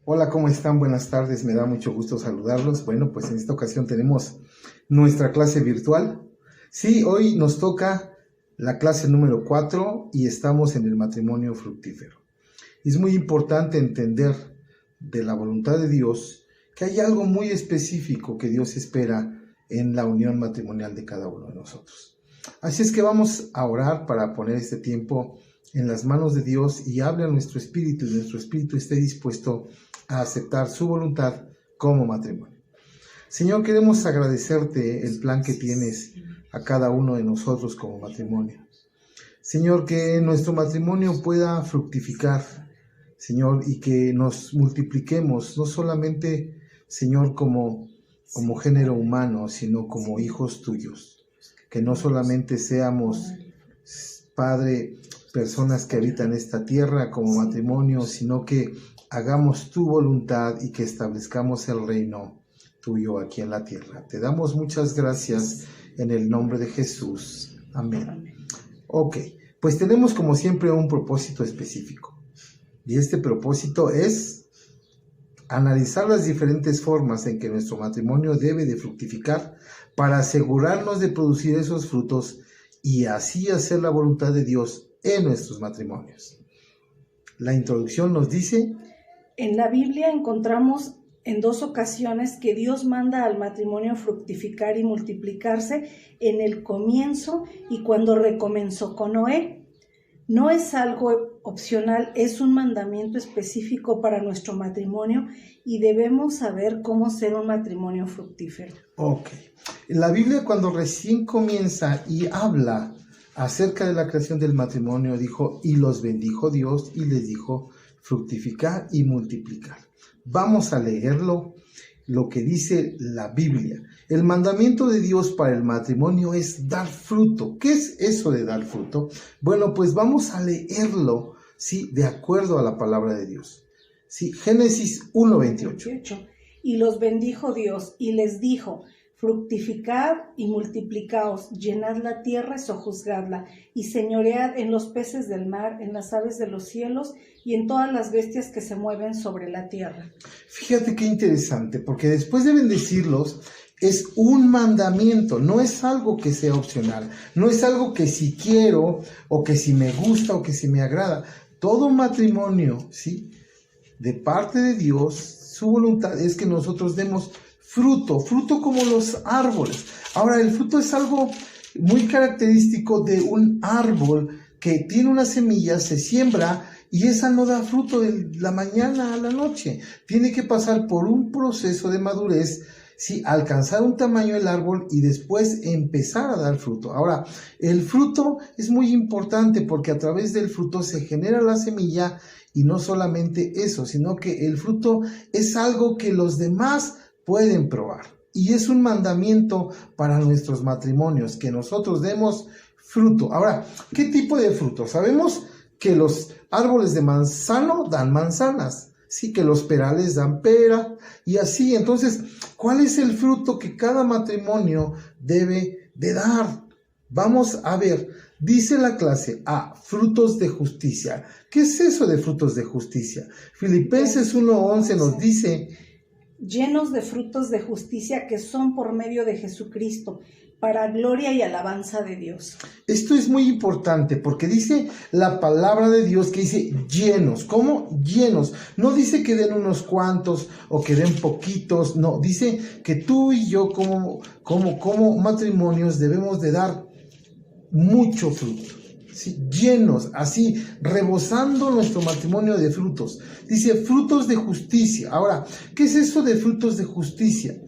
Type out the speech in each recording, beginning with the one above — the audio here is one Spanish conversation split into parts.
Hola, ¿cómo están? Buenas tardes, me da mucho gusto saludarlos. Bueno, pues en esta ocasión tenemos nuestra clase virtual. Sí, hoy nos toca la clase número 4 y estamos en el matrimonio fructífero. Es muy importante entender de la voluntad de Dios que hay algo muy específico que Dios espera en la unión matrimonial de cada uno de nosotros. Así es que vamos a orar para poner este tiempo en las manos de Dios y hable a nuestro espíritu y nuestro espíritu esté dispuesto a aceptar su voluntad como matrimonio. Señor, queremos agradecerte el plan que tienes a cada uno de nosotros como matrimonio. Señor, que nuestro matrimonio pueda fructificar, Señor, y que nos multipliquemos, no solamente, Señor, como género humano, sino como hijos tuyos. Que no solamente seamos, Padre, personas que habitan esta tierra como matrimonio, sino que hagamos tu voluntad y que establezcamos el reino tuyo aquí en la tierra. Te damos muchas gracias en el nombre de Jesús. Amén. Ok, pues tenemos como siempre un propósito específico. Y este propósito es analizar las diferentes formas en que nuestro matrimonio debe de fructificar para asegurarnos de producir esos frutos y así hacer la voluntad de Dios en nuestros matrimonios. La introducción nos dice: en la Biblia encontramos en 2 ocasiones que Dios manda al matrimonio fructificar y multiplicarse en el comienzo y cuando recomenzó con Noé. No es algo opcional, es un mandamiento específico para nuestro matrimonio y debemos saber cómo ser un matrimonio fructífero. Ok. La Biblia, cuando recién comienza y habla acerca de la creación del matrimonio, dijo: y los bendijo Dios y les dijo: fructificar y multiplicar. Vamos a leerlo, lo que dice la Biblia. El mandamiento de Dios para el matrimonio es dar fruto. ¿Qué es eso de dar fruto? Bueno, pues vamos a leerlo, ¿sí?, de acuerdo a la palabra de Dios. Sí, Génesis 1:28. Y los bendijo Dios y les dijo: fructificad y multiplicaos, llenad la tierra y sojuzgadla, y señoread en los peces del mar, en las aves de los cielos y en todas las bestias que se mueven sobre la tierra. Fíjate qué interesante, porque después de bendecirlos, es un mandamiento, no es algo que sea opcional, no es algo que si quiero, o que si me gusta, o que si me agrada. Todo matrimonio, ¿sí?, de parte de Dios, su voluntad es que nosotros demos fruto como los árboles. Ahora, el fruto es algo muy característico de un árbol que tiene una semilla, se siembra y esa no da fruto de la mañana a la noche. Tiene que pasar por un proceso de madurez, ¿sí?, alcanzar un tamaño el árbol y después empezar a dar fruto. Ahora, el fruto es muy importante porque a través del fruto se genera la semilla y no solamente eso, sino que el fruto es algo que los demás pueden probar. Y es un mandamiento para nuestros matrimonios, que nosotros demos fruto. Ahora, ¿qué tipo de fruto? Sabemos que los árboles de manzano dan manzanas, sí, que los perales dan pera, y así. Entonces, ¿cuál es el fruto que cada matrimonio debe de dar? Vamos a ver, dice la clase A, frutos de justicia. ¿Qué es eso de frutos de justicia? Filipenses 1:11 nos dice: llenos de frutos de justicia que son por medio de Jesucristo, para gloria y alabanza de Dios. Esto es muy importante porque dice la palabra de Dios que dice llenos. ¿Cómo? Llenos. No dice que den unos cuantos o que den poquitos. No, dice que tú y yo como matrimonios debemos de dar mucho fruto. ¿Sí? Llenos, así, rebosando nuestro matrimonio de frutos. Dice frutos de justicia. Ahora, ¿qué es eso de frutos de justicia?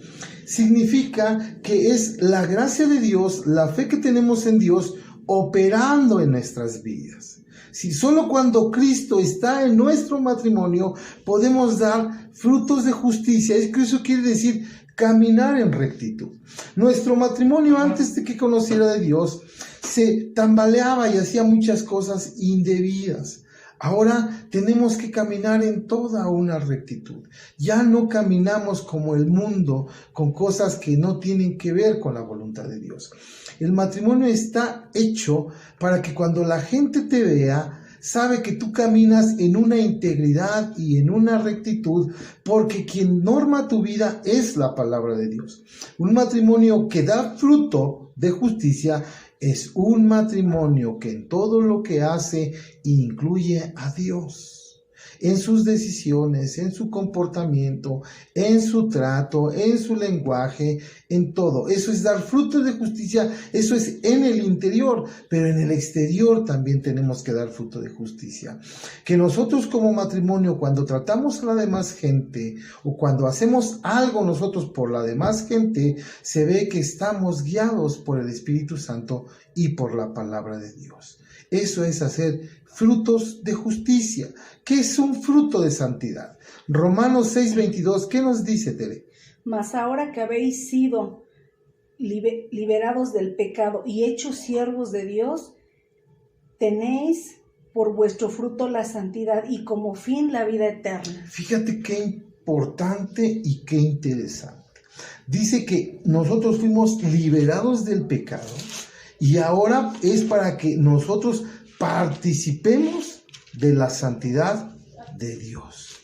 Significa que es la gracia de Dios, la fe que tenemos en Dios operando en nuestras vidas. Si solo cuando Cristo está en nuestro matrimonio podemos dar frutos de justicia. Es que eso quiere decir caminar en rectitud. Nuestro matrimonio, antes de que conociera de Dios, se tambaleaba y hacía muchas cosas indebidas. Ahora tenemos que caminar en toda una rectitud. Ya no caminamos como el mundo, con cosas que no tienen que ver con la voluntad de Dios. El matrimonio está hecho para que cuando la gente te vea, sabe que tú caminas en una integridad y en una rectitud, porque quien norma tu vida es la palabra de Dios. Un matrimonio que da fruto de justicia es un matrimonio que en todo lo que hace incluye a Dios. En sus decisiones, en su comportamiento, en su trato, en su lenguaje, en todo. Eso es dar frutos de justicia, eso es en el interior, pero en el exterior también tenemos que dar fruto de justicia. Que nosotros como matrimonio, cuando tratamos a la demás gente o cuando hacemos algo nosotros por la demás gente, se ve que estamos guiados por el Espíritu Santo y por la palabra de Dios. Eso es hacer frutos de justicia. ¿Qué es un fruto de santidad? Romanos 6:22, ¿qué nos dice, Tere? Mas ahora que habéis sido liberados del pecado y hechos siervos de Dios, tenéis por vuestro fruto la santidad y como fin la vida eterna. Fíjate qué importante y qué interesante. Dice que nosotros fuimos liberados del pecado y ahora es para que nosotros participemos de la santidad de Dios.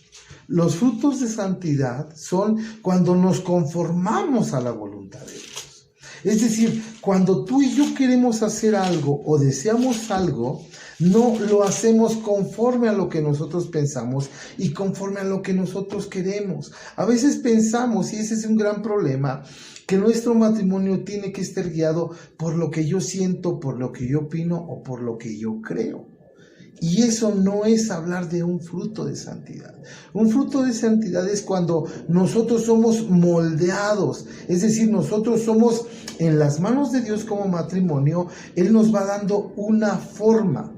Los frutos de santidad son cuando nos conformamos a la voluntad de Dios. Es decir, cuando tú y yo queremos hacer algo o deseamos algo, no lo hacemos conforme a lo que nosotros pensamos y conforme a lo que nosotros queremos. A veces pensamos, y ese es un gran problema, que nuestro matrimonio tiene que estar guiado por lo que yo siento, por lo que yo opino o por lo que yo creo. Y eso no es hablar de un fruto de santidad. Un fruto de santidad es cuando nosotros somos moldeados, es decir, nosotros somos en las manos de Dios como matrimonio. Él nos va dando una forma.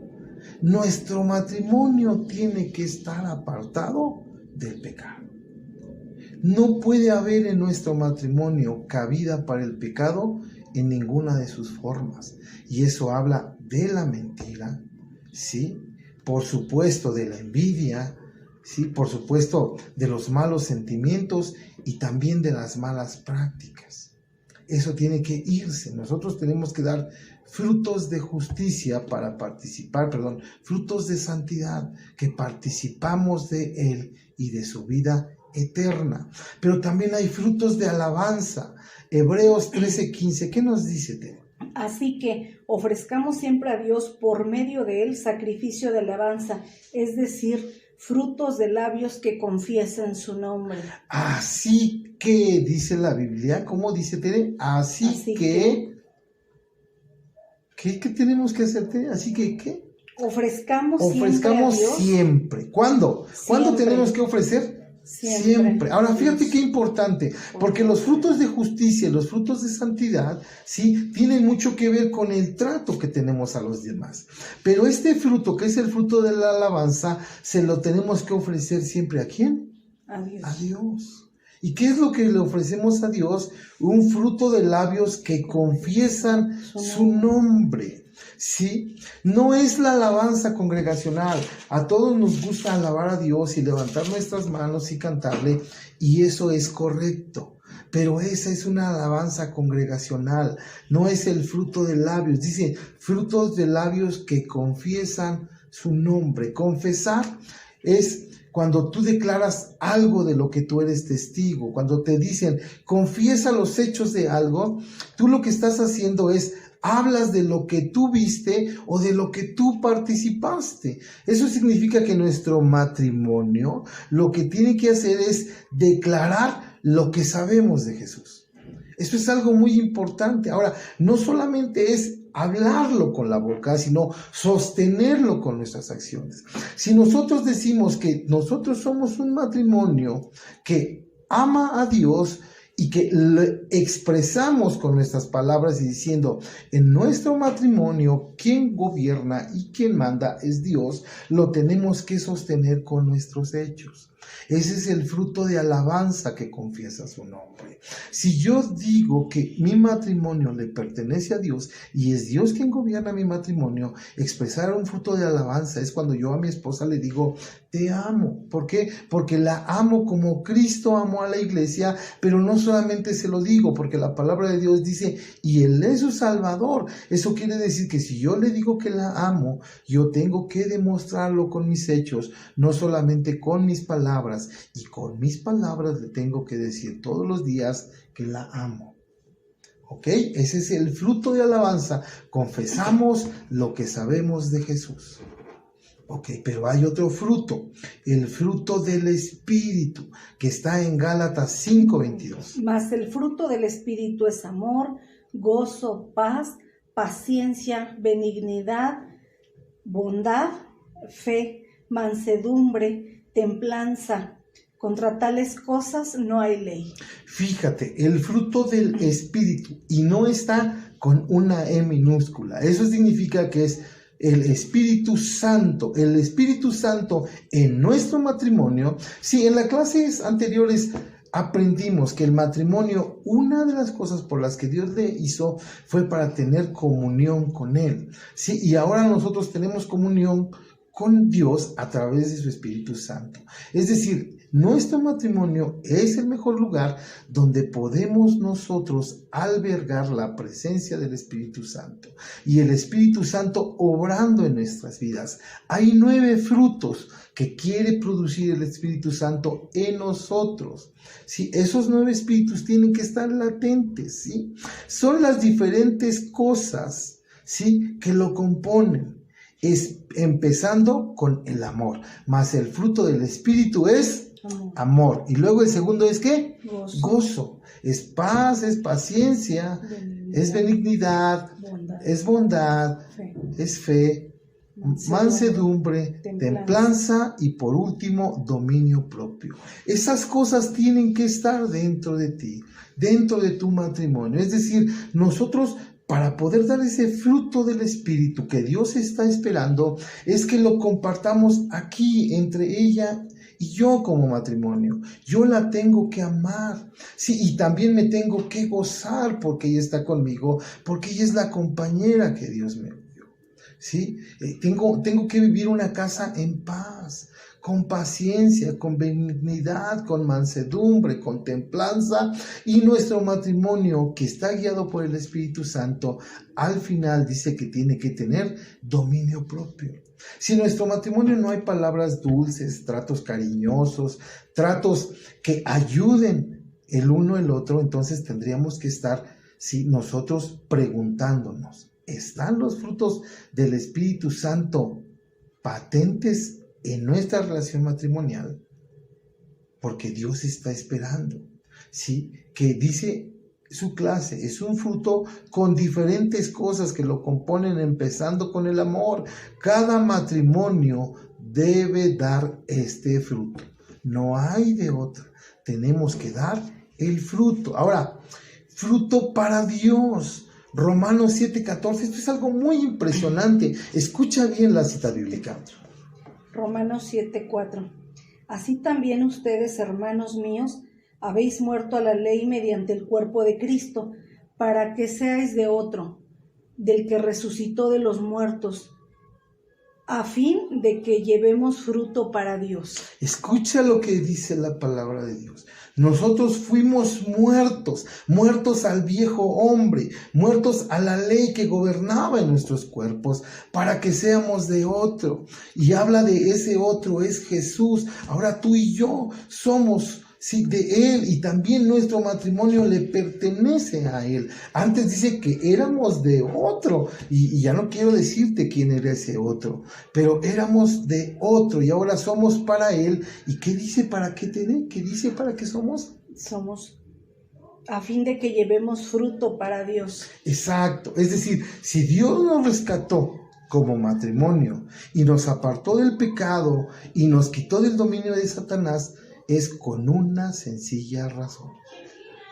Nuestro matrimonio tiene que estar apartado del pecado. No puede haber en nuestro matrimonio cabida para el pecado en ninguna de sus formas. Y eso habla de la mentira, ¿sí? Por supuesto de la envidia, ¿sí? Por supuesto de los malos sentimientos y también de las malas prácticas. Eso tiene que irse. Nosotros tenemos que dar frutos de justicia para participar, frutos de santidad, que participamos de Él y de su vida eterna. Pero también hay frutos de alabanza. Hebreos 13:15, ¿qué nos dice, Tere? Así que ofrezcamos siempre a Dios por medio de Él sacrificio de alabanza, es decir, frutos de labios que confiesen su nombre. Así que, dice la Biblia, ¿cómo dice, Tere? Así que ¿qué tenemos que hacer, Tere? Así que, ¿qué? Ofrezcamos siempre. ¿Cuándo? ¿Cuándo tenemos que ofrecer? Siempre. Ahora, fíjate qué importante, porque los frutos de justicia, los frutos de santidad, sí, tienen mucho que ver con el trato que tenemos a los demás. Pero este fruto, que es el fruto de la alabanza, se lo tenemos que ofrecer siempre ¿a quién? A Dios. A Dios. ¿Y qué es lo que le ofrecemos a Dios? Un fruto de labios que confiesan su nombre. ¿Sí? No es la alabanza congregacional. A todos nos gusta alabar a Dios y levantar nuestras manos y cantarle, y eso es correcto. Pero esa es una alabanza congregacional, no es el fruto de labios. Dice, frutos de labios que confiesan su nombre. Confesar es cuando tú declaras algo de lo que tú eres testigo. Cuando te dicen, confiesa los hechos de algo, tú lo que estás haciendo es hablas de lo que tú viste o de lo que tú participaste. Eso significa que nuestro matrimonio lo que tiene que hacer es declarar lo que sabemos de Jesús. Eso es algo muy importante. Ahora, no solamente es hablarlo con la boca, sino sostenerlo con nuestras acciones. Si nosotros decimos que nosotros somos un matrimonio que ama a Dios, y que le expresamos con nuestras palabras y diciendo, en nuestro matrimonio, quien gobierna y quien manda es Dios, lo tenemos que sostener con nuestros hechos. Ese es el fruto de alabanza que confiesa su nombre. Si yo digo que mi matrimonio le pertenece a Dios y es Dios quien gobierna mi matrimonio, expresar un fruto de alabanza es cuando yo a mi esposa le digo, te amo. ¿Por qué? Porque la amo como Cristo amó a la iglesia, pero no solamente se lo digo, porque la palabra de Dios dice, y Él es su Salvador. Eso quiere decir que si yo le digo que la amo, yo tengo que demostrarlo con mis hechos, no solamente con mis palabras. Y con mis palabras le tengo que decir todos los días que la amo. ¿Ok? Ese es el fruto de alabanza. Confesamos lo que sabemos de Jesús. Ok, pero hay otro fruto, el fruto del Espíritu, que está en Gálatas 5:22. Mas el fruto del Espíritu es amor, gozo, paz, paciencia, benignidad, bondad, fe, mansedumbre, templanza. Contra tales cosas no hay ley. Fíjate, el fruto del Espíritu, y no está con una E minúscula. Eso significa que es el Espíritu Santo en nuestro matrimonio. Sí, en las clases anteriores aprendimos que el matrimonio, una de las cosas por las que Dios le hizo fue para tener comunión con Él. Sí, y ahora nosotros tenemos comunión con Dios a través de su Espíritu Santo. Es decir, nuestro matrimonio es el mejor lugar donde podemos nosotros albergar la presencia del Espíritu Santo y el Espíritu Santo obrando en nuestras vidas. Hay 9 frutos que quiere producir el Espíritu Santo en nosotros. ¿Sí? Esos 9 espíritus tienen que estar latentes, ¿sí? Son las diferentes cosas, ¿sí?, que lo componen. Es empezando con el amor, más el fruto del Espíritu es amor. Y luego el segundo es ¿qué? Gozo. Es paz, es paciencia, es benignidad, es bondad, es fe, mansedumbre, templanza y por último dominio propio. Esas cosas tienen que estar dentro de ti, dentro de tu matrimonio. Es decir, nosotros, para poder dar ese fruto del Espíritu que Dios está esperando, es que lo compartamos aquí entre ella y yo como matrimonio. Yo la tengo que amar, sí, y también me tengo que gozar porque ella está conmigo, porque ella es la compañera que Dios me dio, sí. Tengo que vivir una casa en paz, con paciencia, con benignidad, con mansedumbre, con templanza, y nuestro matrimonio, que está guiado por el Espíritu Santo, al final dice que tiene que tener dominio propio. Si en nuestro matrimonio no hay palabras dulces, tratos cariñosos, tratos que ayuden el uno al otro, entonces tendríamos que estar, sí, nosotros preguntándonos, ¿están los frutos del Espíritu Santo patentes en nuestra relación matrimonial? Porque Dios está esperando, ¿sí? Que dice su clase, es un fruto con diferentes cosas que lo componen, empezando con el amor. Cada matrimonio debe dar este fruto, no hay de otra. Tenemos que dar el fruto. Ahora, fruto para Dios. Romanos 7:14, esto es algo muy impresionante. Escucha bien la cita bíblica. Romanos 7:4. Así también ustedes, hermanos míos, habéis muerto a la ley mediante el cuerpo de Cristo, para que seáis de otro, del que resucitó de los muertos, a fin de que llevemos fruto para Dios. Escucha lo que dice la palabra de Dios. Nosotros fuimos muertos al viejo hombre, muertos a la ley que gobernaba en nuestros cuerpos, para que seamos de otro. Y habla de ese otro, es Jesús. Ahora tú y yo somos, sí, de Él, y también nuestro matrimonio le pertenece a Él. Antes dice que éramos de otro, y ya no quiero decirte quién era ese otro, pero éramos de otro y ahora somos para Él. ¿Y qué dice para qué te dé? ¿Qué dice para qué somos? Somos a fin de que llevemos fruto para Dios. Exacto, es decir, si Dios nos rescató como matrimonio y nos apartó del pecado y nos quitó del dominio de Satanás, es con una sencilla razón: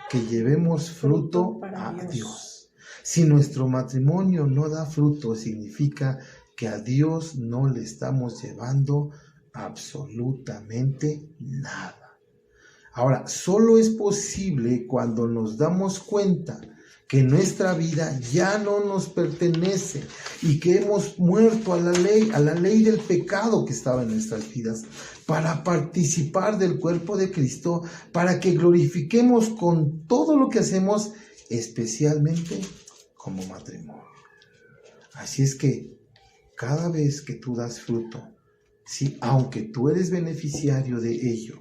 que llevemos fruto a Dios. Si nuestro matrimonio no da fruto, significa que a Dios no le estamos llevando absolutamente nada. Ahora, solo es posible cuando nos damos cuenta que nuestra vida ya no nos pertenece y que hemos muerto a la ley del pecado que estaba en nuestras vidas, para participar del cuerpo de Cristo, para que glorifiquemos con todo lo que hacemos, especialmente como matrimonio. Así es que cada vez que tú das fruto, sí, aunque tú eres beneficiario de ello,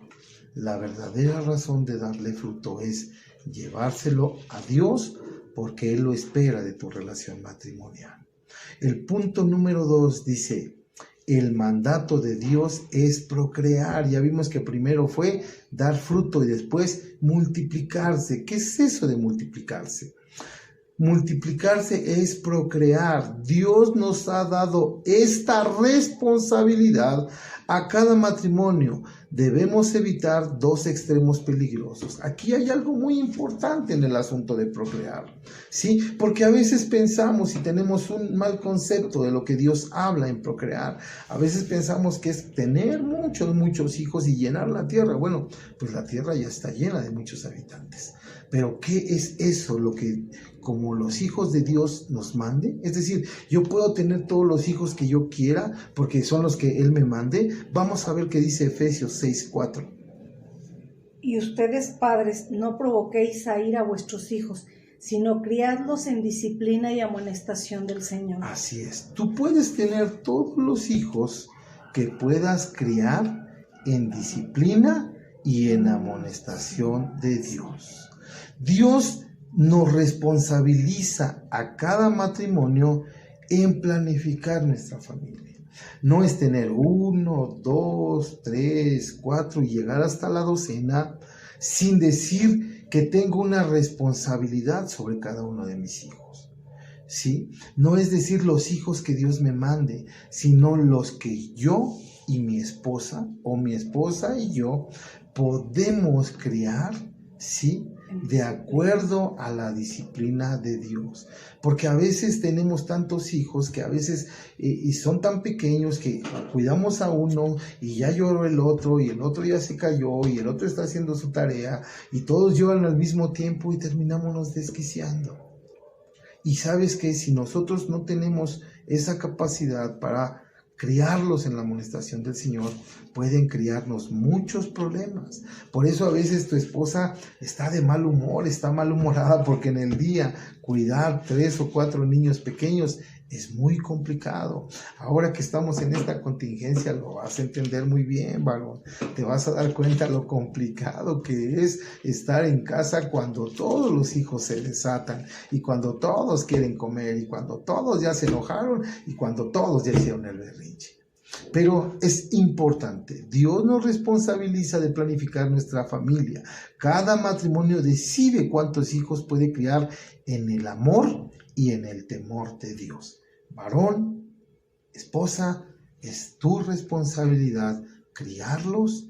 la verdadera razón de darle fruto es llevárselo a Dios, porque Él lo espera de tu relación matrimonial. El punto número 2 dice, el mandato de Dios es procrear. Ya vimos que primero fue dar fruto y después multiplicarse. ¿Qué es eso de multiplicarse? Multiplicarse es procrear. Dios nos ha dado esta responsabilidad a cada matrimonio. Debemos evitar dos extremos peligrosos. Aquí hay algo muy importante en el asunto de procrear, ¿sí? Porque a veces pensamos y tenemos un mal concepto de lo que Dios habla en procrear. A veces pensamos que es tener muchos hijos y llenar la tierra. Bueno, pues la tierra ya está llena de muchos habitantes. Pero ¿qué es eso lo que como los hijos de Dios nos mande? Es decir, yo puedo tener todos los hijos que yo quiera porque son los que Él me mande. Vamos a ver qué dice Efesios 6:4. Y ustedes, padres, no provoquéis a ira a vuestros hijos, sino criadlos en disciplina y amonestación del Señor. Así es. Tú puedes tener todos los hijos que puedas criar en disciplina y en amonestación de Dios. Dios nos responsabiliza a cada matrimonio en planificar nuestra familia. No es tener 1, 2, 3, 4 y llegar hasta la docena sin decir que tengo una responsabilidad sobre cada uno de mis hijos. ¿Sí? No es decir los hijos que Dios me mande, sino los que yo y mi esposa o mi esposa y yo podemos criar, ¿sí?, de acuerdo a la disciplina de Dios. Porque a veces tenemos tantos hijos que a veces y son tan pequeños que cuidamos a uno y ya lloró el otro y el otro ya se cayó y el otro está haciendo su tarea y todos lloran al mismo tiempo y terminamos desquiciando. Y sabes que si nosotros no tenemos esa capacidad para criarlos en la amonestación del Señor, pueden criarnos muchos problemas. Por eso a veces tu esposa está de mal humor, está malhumorada, porque en el día cuidar 3 o 4 niños pequeños es muy complicado. Ahora que estamos en esta contingencia lo vas a entender muy bien, varón. Te vas a dar cuenta lo complicado que es estar en casa cuando todos los hijos se desatan y cuando todos quieren comer y cuando todos ya se enojaron y cuando todos ya hicieron el berrinche. Pero es importante, Dios nos responsabiliza de planificar nuestra familia. Cada matrimonio decide cuántos hijos puede criar en el amor y en el temor de Dios. Varón, esposa, es tu responsabilidad criarlos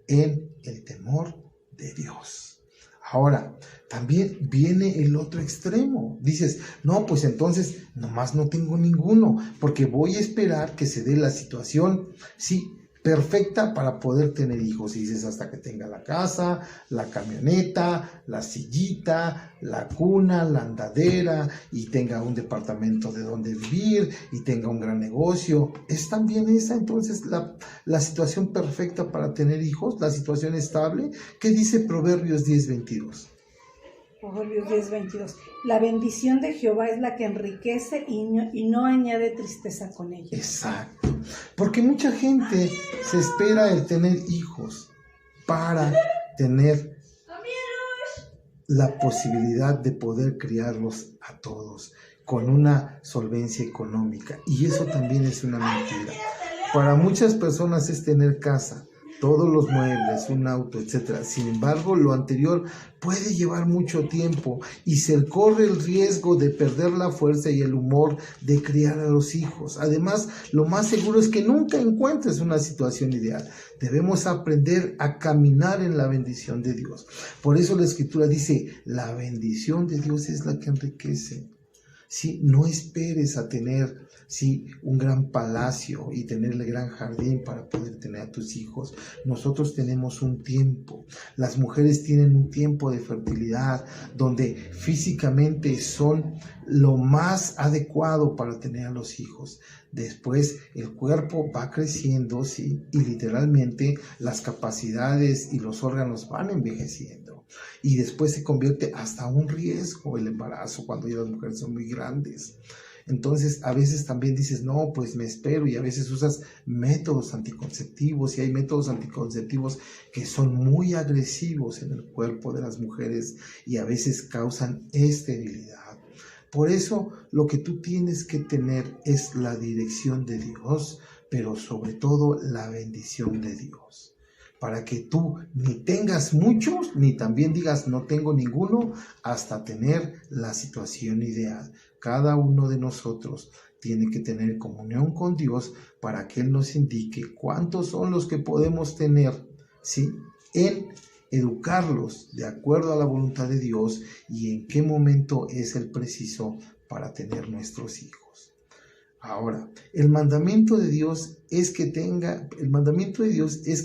en el temor de Dios. Ahora, también viene el otro extremo. Dices, no, pues entonces nomás no tengo ninguno, porque voy a esperar que se dé la situación, sí, perfecta para poder tener hijos. Y dices, hasta que tenga la casa, la camioneta, la sillita, la cuna, la andadera, y tenga un departamento de donde vivir, y tenga un gran negocio. ¿Es también esa entonces la situación perfecta para tener hijos? ¿La situación estable? ¿Qué dice Proverbios 10:22? Proverbios 10:22. La bendición de Jehová es la que enriquece y no añade tristeza con ella. Exacto. Porque mucha gente se espera el tener hijos para tener la posibilidad de poder criarlos a todos con una solvencia económica. Y eso también es una mentira. Para muchas personas es tener casa, todos los muebles, un auto, etc. Sin embargo, lo anterior puede llevar mucho tiempo y se corre el riesgo de perder la fuerza y el humor de criar a los hijos. Además, lo más seguro es que nunca encuentres una situación ideal. Debemos aprender a caminar en la bendición de Dios. Por eso la Escritura dice, la bendición de Dios es la que enriquece. ¿sí? No esperes a tener, ¿sí?, un gran palacio y tener el gran jardín para poder tener a tus hijos. Nosotros tenemos un tiempo. Las mujeres tienen un tiempo de fertilidad donde físicamente son lo más adecuado para tener a los hijos. Después el cuerpo va creciendo, ¿sí?, y literalmente las capacidades y los órganos van envejeciendo. Y después se convierte hasta un riesgo el embarazo cuando ya las mujeres son muy grandes. Entonces a veces también dices, no, pues me espero, y a veces usas métodos anticonceptivos, y hay métodos anticonceptivos que son muy agresivos en el cuerpo de las mujeres y a veces causan esterilidad. Por eso lo que tú tienes que tener es la dirección de Dios, pero sobre todo la bendición de Dios, para que tú ni tengas muchos, ni también digas no tengo ninguno, hasta tener la situación ideal. Cada uno de nosotros tiene que tener comunión con Dios para que Él nos indique cuántos son los que podemos tener, ¿sí?, en educarlos de acuerdo a la voluntad de Dios y en qué momento es el preciso para tener nuestros hijos. Ahora, el mandamiento de Dios es que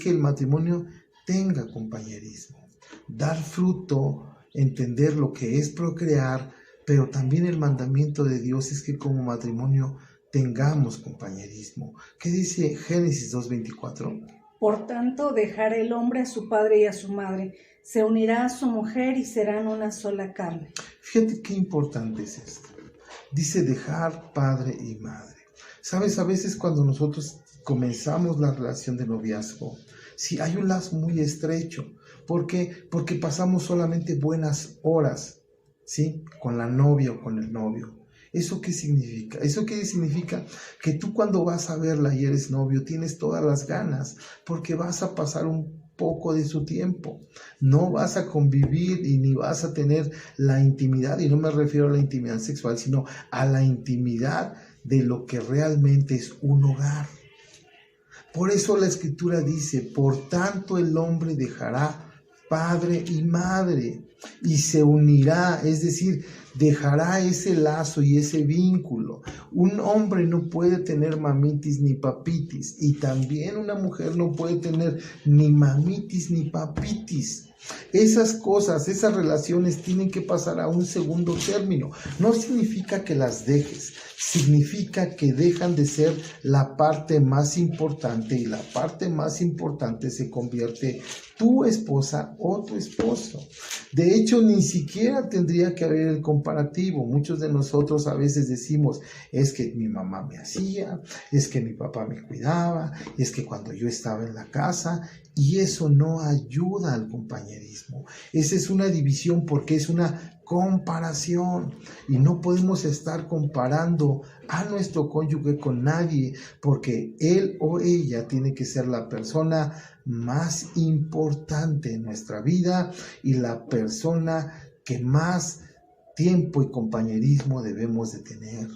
el matrimonio tenga compañerismo, dar fruto, entender lo que es procrear, pero también el mandamiento de Dios es que como matrimonio tengamos compañerismo. ¿Qué dice Génesis 2:24? Por tanto, dejará el hombre a su padre y a su madre, se unirá a su mujer y serán una sola carne. Fíjate qué importante es esto. Dice dejar padre y madre. Sabes, a veces cuando nosotros comenzamos la relación de noviazgo, sí hay un lazo muy estrecho. ¿Por qué? Porque pasamos solamente buenas horas, ¿sí?, con la novia o con el novio. ¿Eso qué significa? Eso qué significa que tú cuando vas a verla y eres novio tienes todas las ganas, porque vas a pasar un poco de su tiempo, no vas a convivir y ni vas a tener la intimidad, y no me refiero a la intimidad sexual, sino a la intimidad de lo que realmente es un hogar. Por eso la Escritura dice, por tanto el hombre dejará padre y madre y se unirá, es decir, dejará ese lazo y ese vínculo. Un hombre no puede tener mamitis ni papitis, y también una mujer no puede tener ni mamitis ni papitis. Esas cosas, esas relaciones tienen que pasar a un segundo término. No significa que las dejes, significa que dejan de ser la parte más importante, y la parte más importante se convierte tu esposa o tu esposo. De hecho, ni siquiera tendría que haber el comparativo. Muchos de nosotros a veces decimos, es que mi mamá me hacía, es que mi papá me cuidaba, es que cuando yo estaba en la casa, y eso no ayuda al compañerismo. Esa es una división porque es una comparación, y no podemos estar comparando a nuestro cónyuge con nadie, porque él o ella tiene que ser la persona más importante en nuestra vida y la persona que más tiempo y compañerismo debemos de tener.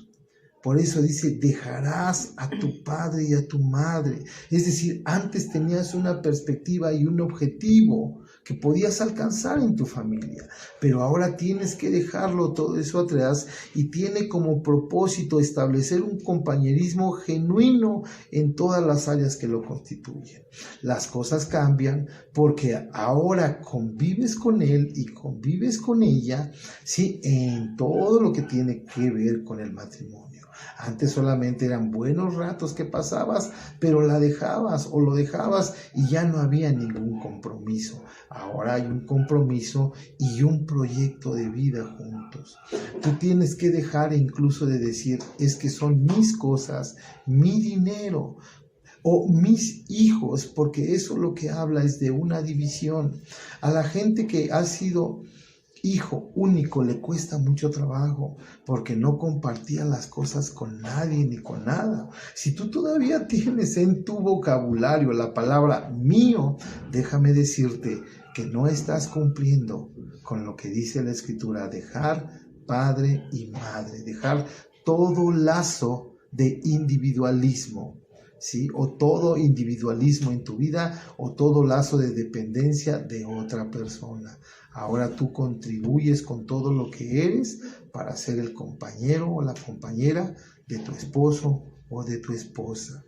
Por eso dice, dejarás a tu padre y a tu madre. Es decir, antes tenías una perspectiva y un objetivo que podías alcanzar en tu familia, pero ahora tienes que dejarlo todo eso atrás, y tiene como propósito establecer un compañerismo genuino en todas las áreas que lo constituyen. Las cosas cambian porque ahora convives con él y convives con ella, ¿sí?, en todo lo que tiene que ver con el matrimonio. Antes solamente eran buenos ratos que pasabas, pero la dejabas o lo dejabas y ya no había ningún compromiso. Ahora hay un compromiso y un proyecto de vida juntos. Tú tienes que dejar incluso de decir, es que son mis cosas, mi dinero o mis hijos, porque eso lo que habla es de una división. A la gente que ha sido hijo único le cuesta mucho trabajo porque no compartía las cosas con nadie ni con nada. Si tú todavía tienes en tu vocabulario la palabra mío, déjame decirte que no estás cumpliendo con lo que dice la Escritura, dejar padre y madre, dejar todo lazo de individualismo, ¿sí? O todo individualismo en tu vida o todo lazo de dependencia de otra persona. Ahora tú contribuyes con todo lo que eres para ser el compañero o la compañera de tu esposo o de tu esposa,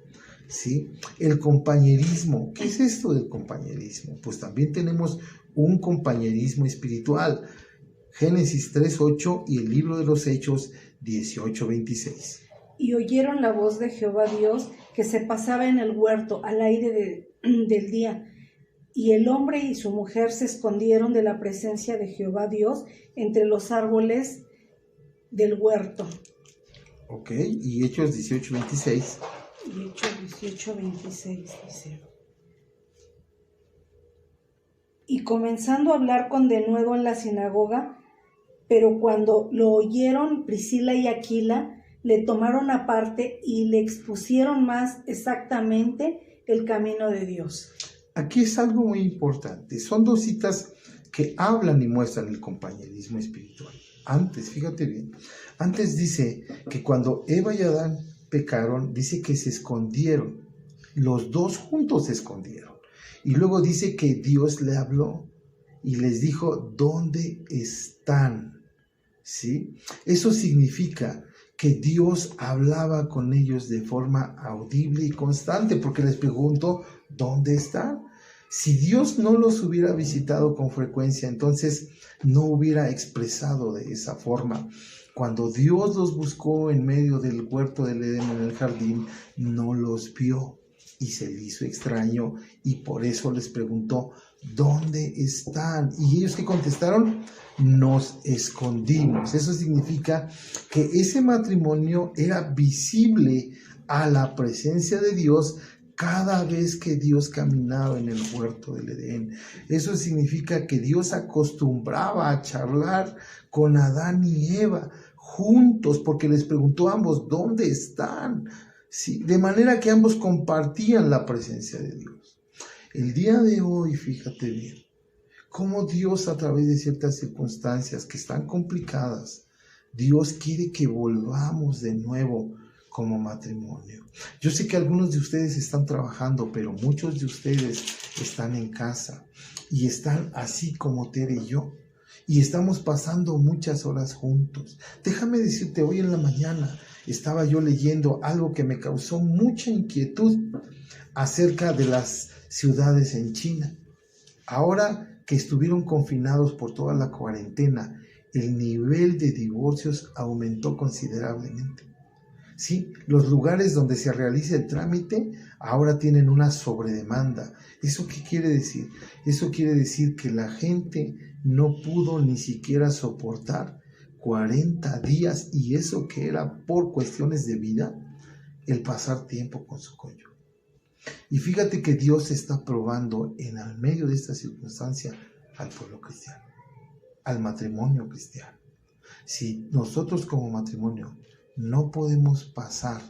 ¿sí? El compañerismo, ¿qué es esto del compañerismo? Pues también tenemos un compañerismo espiritual. Génesis 3:8 y el libro de los Hechos 18:26. Y oyeron la voz de Jehová Dios que se pasaba en el huerto al aire del día. Y el hombre y su mujer se escondieron de la presencia de Jehová Dios entre los árboles del huerto. Ok, y Hechos 18:26. Y Hechos 18:26 dice. Y comenzando a hablar con denuedo en la sinagoga, pero cuando lo oyeron Priscila y Aquila, le tomaron aparte y le expusieron más exactamente el camino de Dios. Aquí es algo muy importante. Son dos citas que hablan y muestran el compañerismo espiritual. Antes, fíjate bien, antes dice que cuando Eva y Adán pecaron, dice que se escondieron. Los dos juntos se escondieron. Y luego dice que Dios le habló y les dijo, ¿dónde están? ¿Sí? Eso significa que Dios hablaba con ellos de forma audible y constante, porque les preguntó, ¿dónde están? Si Dios no los hubiera visitado con frecuencia, entonces no hubiera expresado de esa forma. Cuando Dios los buscó en medio del huerto del Edén, en el jardín, no los vio y se le hizo extraño y por eso les preguntó, ¿dónde están? Y ellos que contestaron, nos escondimos. Eso significa que ese matrimonio era visible a la presencia de Dios cada vez que Dios caminaba en el huerto del Edén. Eso significa que Dios acostumbraba a charlar con Adán y Eva juntos, porque les preguntó a ambos, ¿dónde están? Sí, de manera que ambos compartían la presencia de Dios. El día de hoy, fíjate bien, cómo Dios a través de ciertas circunstancias que están complicadas, Dios quiere que volvamos de nuevo como matrimonio. Yo sé que algunos de ustedes están trabajando, pero muchos de ustedes están en casa y están así como Tere y yo. Y estamos pasando muchas horas juntos. Déjame decirte, hoy en la mañana estaba yo leyendo algo que me causó mucha inquietud acerca de las ciudades en China. Ahora que estuvieron confinados por toda la cuarentena, el nivel de divorcios aumentó considerablemente. Sí, los lugares donde se realiza el trámite ahora tienen una sobredemanda. ¿Eso qué quiere decir? Eso quiere decir que la gente no pudo ni siquiera soportar 40 días, y eso que era por cuestiones de vida, el pasar tiempo con su cónyuge. Y fíjate que Dios está probando en el medio de esta circunstancia al pueblo cristiano, al matrimonio cristiano. Si nosotros como matrimonio no podemos pasar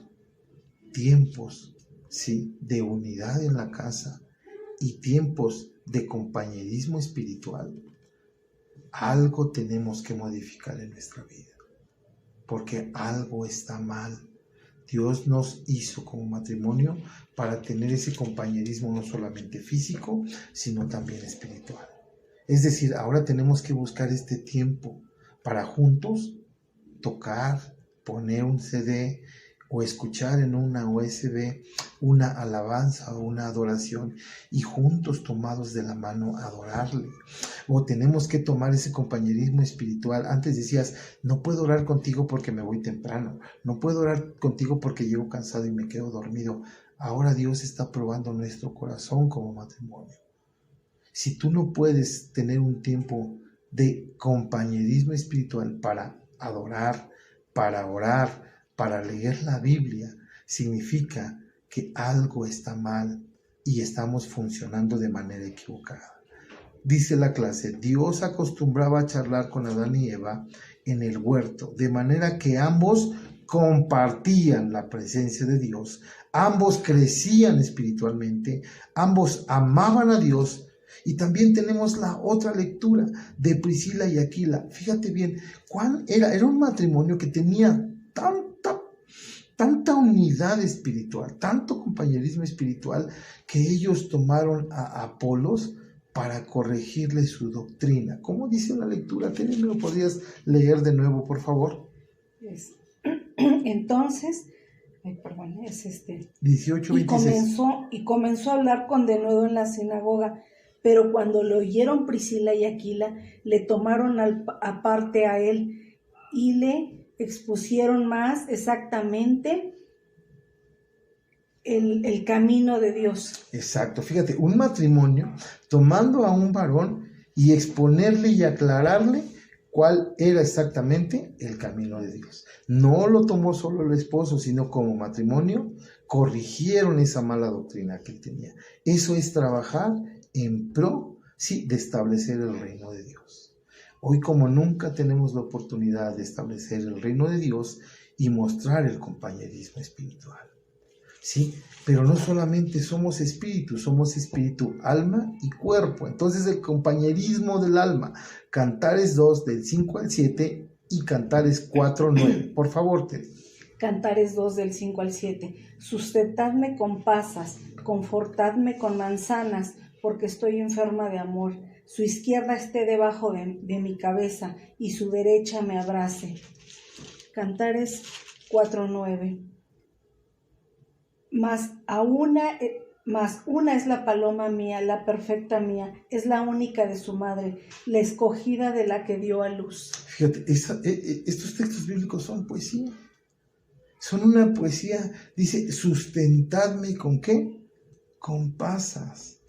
tiempos, ¿sí?, de unidad en la casa y tiempos de compañerismo espiritual, algo tenemos que modificar en nuestra vida, porque algo está mal. Dios nos hizo como matrimonio para tener ese compañerismo no solamente físico, sino también espiritual. Es decir, ahora tenemos que buscar este tiempo para juntos tocar, poner un CD o escuchar en una USB una alabanza o una adoración y juntos tomados de la mano adorarle. O tenemos que tomar ese compañerismo espiritual. Antes decías, no puedo orar contigo porque me voy temprano, no puedo orar contigo porque llego cansado y me quedo dormido. Ahora Dios está probando nuestro corazón como matrimonio. Si tú no puedes tener un tiempo de compañerismo espiritual para adorar, para orar, para leer la Biblia, significa que algo está mal y estamos funcionando de manera equivocada. Dice la clase, Dios acostumbraba a charlar con Adán y Eva en el huerto, de manera que ambos compartían la presencia de Dios, ambos crecían espiritualmente, ambos amaban a Dios. Y también tenemos la otra lectura de Priscila y Aquila. Fíjate bien, era un matrimonio que tenía tanta unidad espiritual, tanto compañerismo espiritual, que ellos tomaron a Apolos para corregirle su doctrina. ¿Cómo dice una lectura? ¿Me lo podrías leer de nuevo, por favor? Entonces, 18, 26. Y comenzó a hablar con denuedo en la sinagoga, pero cuando lo oyeron Priscila y Aquila, le tomaron aparte a él y le expusieron más exactamente el camino de Dios. Exacto, fíjate, un matrimonio tomando a un varón y exponerle y aclararle cuál era exactamente el camino de Dios. No lo tomó solo el esposo, sino como matrimonio corrigieron esa mala doctrina que él tenía. Eso es trabajar en pro, sí, de establecer el reino de Dios. Hoy como nunca tenemos la oportunidad de establecer el reino de Dios y mostrar el compañerismo espiritual. Sí, pero no solamente somos espíritu, alma y cuerpo. Entonces el compañerismo del alma, Cantares 2 del 5 al 7 y Cantares 4, 9. Por favor, Tere. Cantares 2 del 5 al 7. Sustentadme con pasas, confortadme con manzanas, porque estoy enferma de amor. Su izquierda esté debajo de mi cabeza y su derecha me abrace. Cantares 4, 9. Mas una es la paloma mía, la perfecta mía, es la única de su madre, la escogida de la que dio a luz. Fíjate, estos textos bíblicos son poesía. Son una poesía, dice, sustentadme ¿con qué? Con pasas.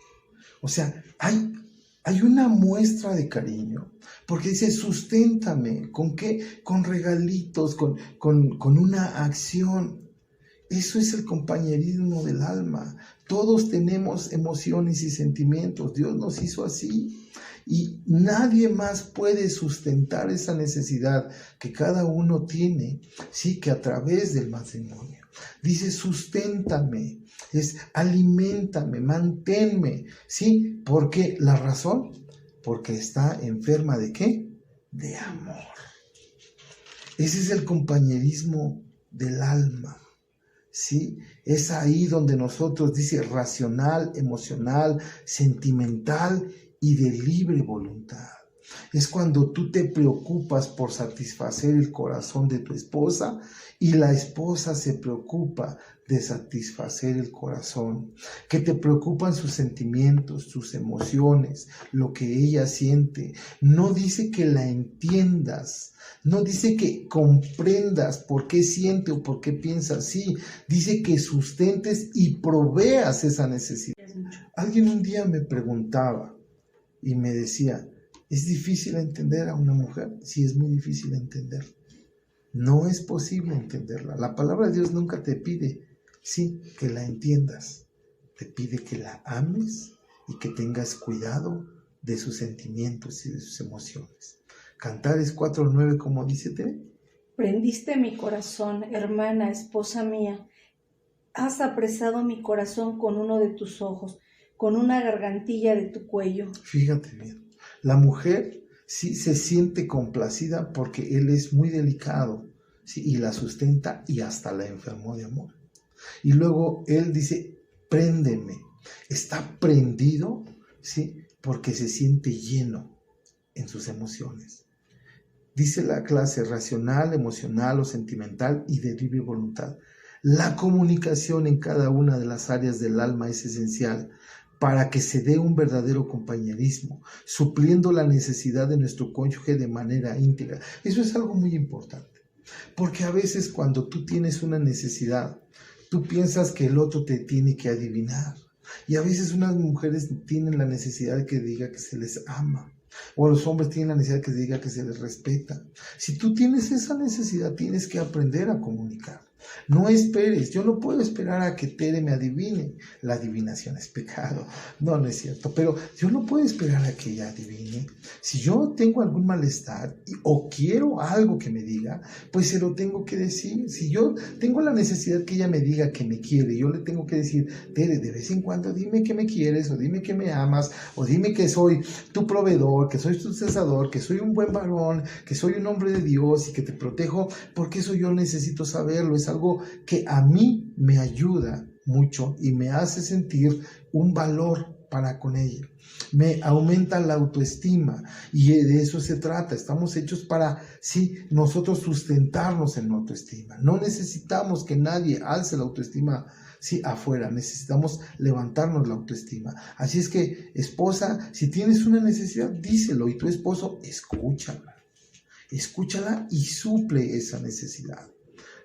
O sea, hay una muestra de cariño, porque dice, susténtame, ¿con qué? Con regalitos, con una acción. Eso es el compañerismo del alma. Todos tenemos emociones y sentimientos. Dios nos hizo así. Y nadie más puede sustentar esa necesidad que cada uno tiene, sí, que a través del matrimonio. Dice, susténtame, es aliméntame, manténme, sí. ¿Por qué? La razón, porque está enferma ¿de qué? De amor. Ese es el compañerismo del alma. ¿Sí? Es ahí donde nosotros, dice, racional, emocional, sentimental y de libre voluntad. Es cuando tú te preocupas por satisfacer el corazón de tu esposa y la esposa se preocupa de satisfacer el corazón, que te preocupan sus sentimientos, sus emociones, lo que ella siente. No dice que la entiendas, no dice que comprendas por qué siente o por qué piensa así, dice que sustentes y proveas esa necesidad. Alguien un día me preguntaba y me decía, ¿es difícil entender a una mujer? Sí, es muy difícil entender. No es posible entenderla. La palabra de Dios nunca te pide, sí, que la entiendas. Te pide que la ames y que tengas cuidado de sus sentimientos y de sus emociones. Cantares 4:9, como dice Tere. Prendiste mi corazón, hermana, esposa mía. Has apresado mi corazón con uno de tus ojos, con una gargantilla de tu cuello. Fíjate bien. La mujer sí se siente complacida porque él es muy delicado, ¿sí? Y la sustenta y hasta la enfermó de amor. Y luego él dice, préndeme. Está prendido, ¿sí? Porque se siente lleno en sus emociones. Dice la clase racional, emocional o sentimental y de libre voluntad. La comunicación en cada una de las áreas del alma es esencial para que se dé un verdadero compañerismo, supliendo la necesidad de nuestro cónyuge de manera íntegra. Eso es algo muy importante, porque a veces cuando tú tienes una necesidad, tú piensas que el otro te tiene que adivinar. Y a veces unas mujeres tienen la necesidad de que diga que se les ama. O los hombres tienen la necesidad de que se diga que se les respeta. Si tú tienes esa necesidad, tienes que aprender a comunicar. No esperes, yo no puedo esperar a que Tere me adivine. La adivinación es pecado. No, no es cierto. Pero yo no puedo esperar a que ella adivine. Si yo tengo algún malestar o quiero algo que me diga, pues se lo tengo que decir. Si yo tengo la necesidad que ella me diga que me quiere, yo le tengo que decir, Tere, de vez en cuando dime que me quieres, o dime que me amas, o dime que soy tu proveedor, que soy tu cesador, que soy un buen varón, que soy un hombre de Dios y que te protejo, porque eso yo necesito saberlo. Es algo que a mí me ayuda mucho y me hace sentir un valor para con ella. Me aumenta la autoestima y de eso se trata. Estamos hechos para, sí, nosotros sustentarnos en la autoestima. No necesitamos que nadie alce la autoestima, sí, afuera. Necesitamos levantarnos la autoestima. Así es que, esposa, si tienes una necesidad, díselo, y tu esposo, escúchala. Escúchala y suple esa necesidad.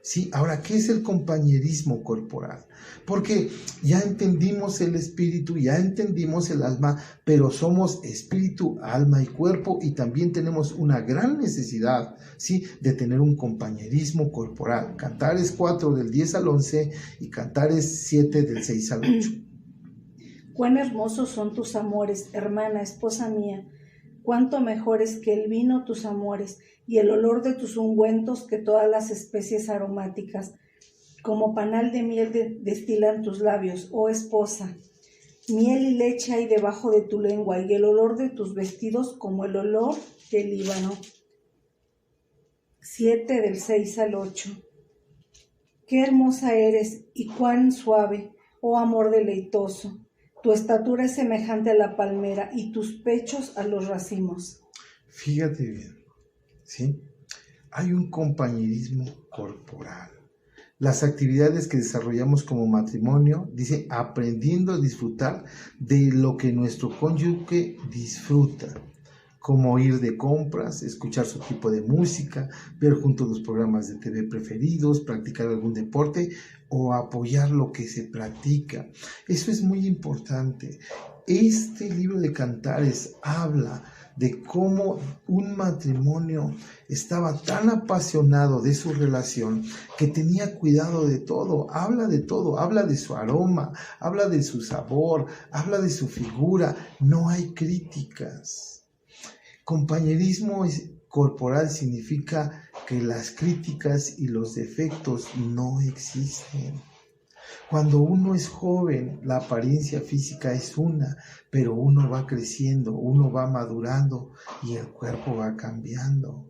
¿Sí? Ahora, ¿qué es el compañerismo corporal? Porque ya entendimos el espíritu, ya entendimos el alma, pero somos espíritu, alma y cuerpo, y también tenemos una gran necesidad, ¿sí?, de tener un compañerismo corporal. Cantares 4 del 10 al 11 y Cantares 7 del 6 al 8. Cuán hermosos son tus amores, hermana, esposa mía. Cuánto mejores que el vino tus amores, y el olor de tus ungüentos que todas las especies aromáticas. Como panal de miel destilan tus labios, oh esposa. Miel y leche hay debajo de tu lengua, y el olor de tus vestidos como el olor del Líbano. 7 del 6 al 8. Qué hermosa eres, y cuán suave, oh amor deleitoso. Tu estatura es semejante a la palmera, y tus pechos a los racimos. Fíjate bien, ¿sí? Hay un compañerismo corporal. Las actividades que desarrollamos como matrimonio, dice, aprendiendo a disfrutar de lo que nuestro cónyuge disfruta, como ir de compras, escuchar su tipo de música, ver juntos los programas de TV preferidos, practicar algún deporte o apoyar lo que se practica. Eso es muy importante. Este libro de Cantares habla de cómo un matrimonio estaba tan apasionado de su relación que tenía cuidado de todo, habla de su aroma, habla de su sabor, habla de su figura, no hay críticas. Compañerismo corporal significa que las críticas y los defectos no existen. Cuando uno es joven, la apariencia física es una, pero uno va creciendo, uno va madurando y el cuerpo va cambiando.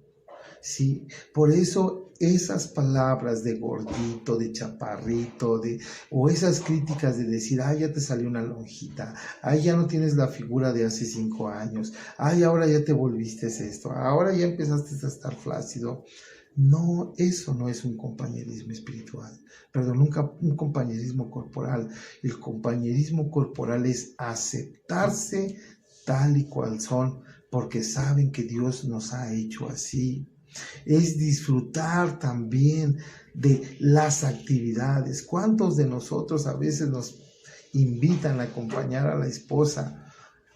Sí, por eso esas palabras de gordito, de chaparrito, o esas críticas de decir, ay, ya te salió una lonjita, ay, ya no tienes la figura de hace 5 años, ay, ahora ya te volviste esto, ahora ya empezaste a estar flácido. No, eso no es un compañerismo espiritual, perdón, nunca un compañerismo corporal. El compañerismo corporal es aceptarse tal y cual son, porque saben que Dios nos ha hecho así. Es disfrutar también de las actividades. ¿Cuántos de nosotros a veces nos invitan a acompañar a la esposa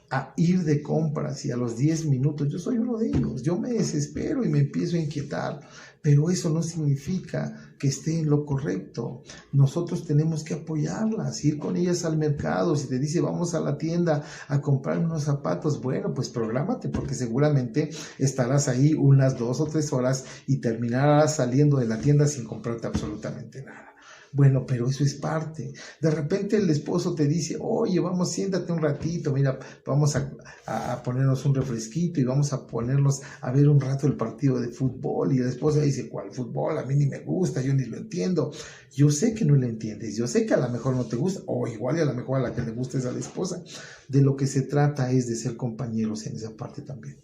a ir de compras y a los 10 minutos, yo soy uno de ellos, yo me desespero y me empiezo a inquietar, pero eso no significa que esté en lo correcto. Nosotros tenemos que apoyarlas, ir con ellas al mercado. Si te dice vamos a la tienda a comprar unos zapatos, bueno, pues prográmate, porque seguramente estarás ahí unas 2 o 3 horas y terminarás saliendo de la tienda sin comprarte absolutamente nada. Bueno, pero eso es parte. De repente el esposo te dice, oye, vamos, siéntate un ratito, mira, vamos a ponernos un refresquito y vamos a ponernos a ver un rato el partido de fútbol. Y la esposa dice, ¿cuál fútbol? A mí ni me gusta, yo ni lo entiendo. Yo sé que no lo entiendes, yo sé que a lo mejor no te gusta, o igual y a lo mejor a la que le gusta es a la esposa. De lo que se trata es de ser compañeros en esa parte también.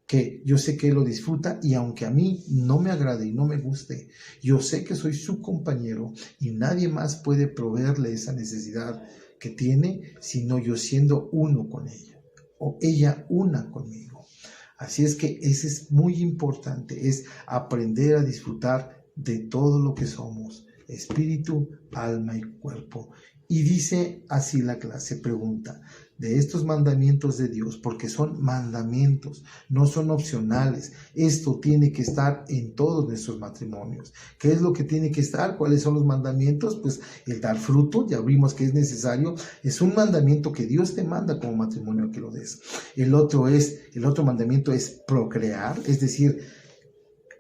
Que yo sé que él lo disfruta y aunque a mí no me agrade y no me guste, yo sé que soy su compañero y nadie más puede proveerle esa necesidad que tiene, sino yo siendo uno con ella o ella una conmigo. Así es que eso es muy importante, es aprender a disfrutar de todo lo que somos, espíritu, alma y cuerpo. Y dice así la clase, pregunta, de estos mandamientos de Dios, porque son mandamientos, no son opcionales. Esto tiene que estar en todos nuestros matrimonios. ¿Qué es lo que tiene que estar? ¿Cuáles son los mandamientos? Pues el dar fruto, ya vimos que es necesario, es un mandamiento que Dios te manda como matrimonio que lo des. El otro mandamiento es procrear, es decir,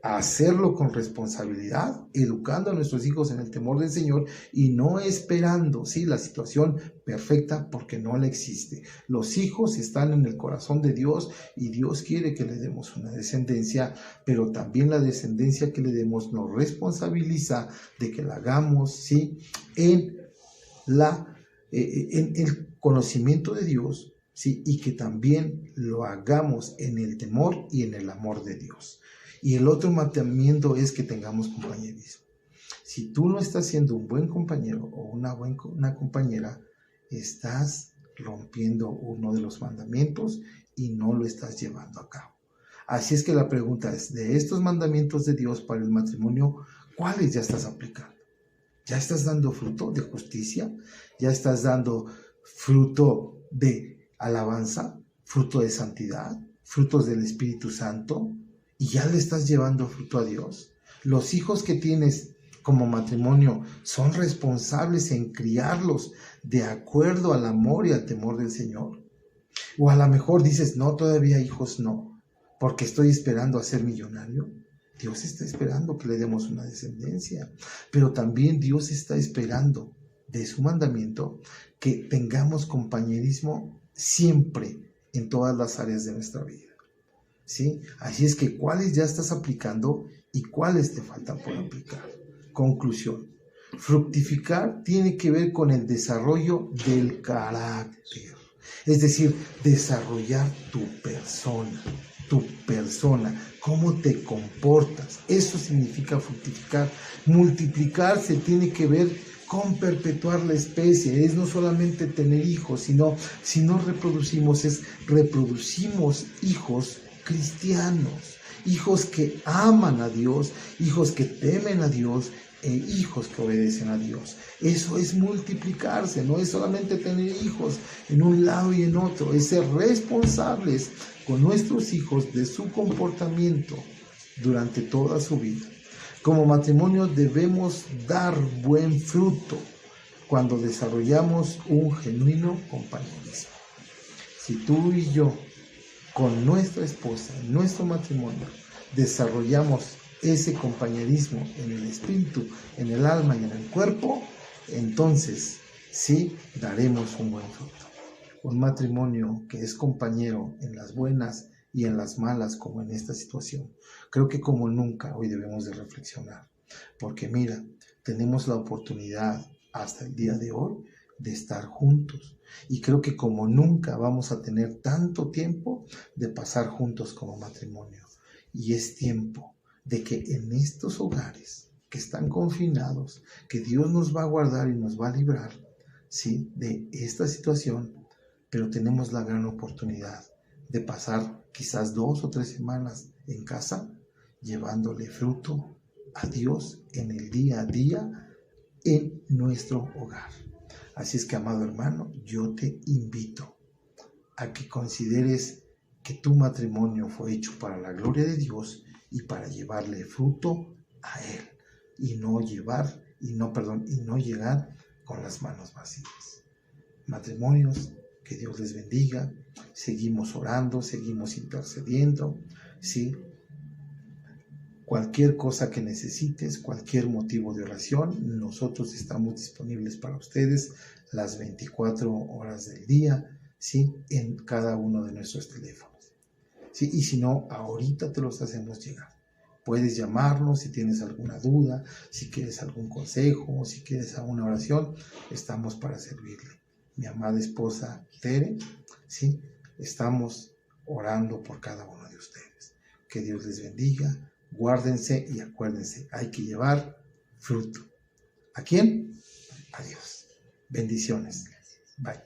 hacerlo con responsabilidad, educando a nuestros hijos en el temor del Señor y no esperando, ¿sí?, la situación perfecta, porque no la existe. Los hijos están en el corazón de Dios y Dios quiere que le demos una descendencia, pero también la descendencia que le demos nos responsabiliza de que la hagamos, ¿sí?, en el conocimiento de Dios, ¿sí?, y que también lo hagamos en el temor y en el amor de Dios. Y el otro mandamiento es que tengamos compañerismo. Si tú no estás siendo un buen compañero o una compañera, estás rompiendo uno de los mandamientos y no lo estás llevando a cabo. Así es que la pregunta es, de estos mandamientos de Dios para el matrimonio, ¿cuáles ya estás aplicando? ¿Ya estás dando fruto de justicia? ¿Ya estás dando fruto de alabanza? ¿Fruto de santidad? ¿Frutos del Espíritu Santo? ¿Y ya le estás llevando fruto a Dios? Los hijos que tienes como matrimonio son responsables en criarlos de acuerdo al amor y al temor del Señor. O a lo mejor dices, no, todavía hijos no, porque estoy esperando a ser millonario. Dios está esperando que le demos una descendencia, pero también Dios está esperando de su mandamiento que tengamos compañerismo siempre en todas las áreas de nuestra vida. ¿Sí? Así es que cuáles ya estás aplicando y cuáles te faltan por aplicar. Conclusión: fructificar tiene que ver con el desarrollo del carácter, es decir, desarrollar tu persona, cómo te comportas. Eso significa fructificar. Multiplicarse tiene que ver con perpetuar la especie, es no solamente tener hijos, sino si no reproducimos, reproducimos hijos cristianos, hijos que aman a Dios, hijos que temen a Dios e hijos que obedecen a Dios. Eso es multiplicarse, no es solamente tener hijos en un lado y en otro, es ser responsables con nuestros hijos de su comportamiento durante toda su vida. Como matrimonio debemos dar buen fruto cuando desarrollamos un genuino compañerismo. Si tú y yo, con nuestra esposa, en nuestro matrimonio, desarrollamos ese compañerismo en el espíritu, en el alma y en el cuerpo, entonces sí daremos un buen fruto. Un matrimonio que es compañero en las buenas y en las malas, como en esta situación, creo que como nunca hoy debemos de reflexionar, porque mira, tenemos la oportunidad hasta el día de hoy de estar juntos. Y creo que como nunca vamos a tener tanto tiempo de pasar juntos como matrimonio. Y es tiempo de que en estos hogares que están confinados, que Dios nos va a guardar y nos va a librar, ¿sí?, de esta situación, pero tenemos la gran oportunidad de pasar quizás 2 o 3 semanas en casa, llevándole fruto a Dios en el día a día en nuestro hogar. Así es que, amado hermano, yo te invito a que consideres que tu matrimonio fue hecho para la gloria de Dios y para llevarle fruto a Él y no llegar con las manos vacías. Matrimonios, que Dios les bendiga. Seguimos orando, seguimos intercediendo, ¿sí? Cualquier cosa que necesites, cualquier motivo de oración, nosotros estamos disponibles para ustedes las 24 horas del día, ¿sí?, en cada uno de nuestros teléfonos, ¿sí? Y si no, ahorita te los hacemos llegar. Puedes llamarnos si tienes alguna duda, si quieres algún consejo, si quieres alguna oración, estamos para servirle. Mi amada esposa Tere, ¿sí?, estamos orando por cada uno de ustedes. Que Dios les bendiga. Guárdense y acuérdense, hay que llevar fruto. ¿A quién? A Dios. Bendiciones. Bye.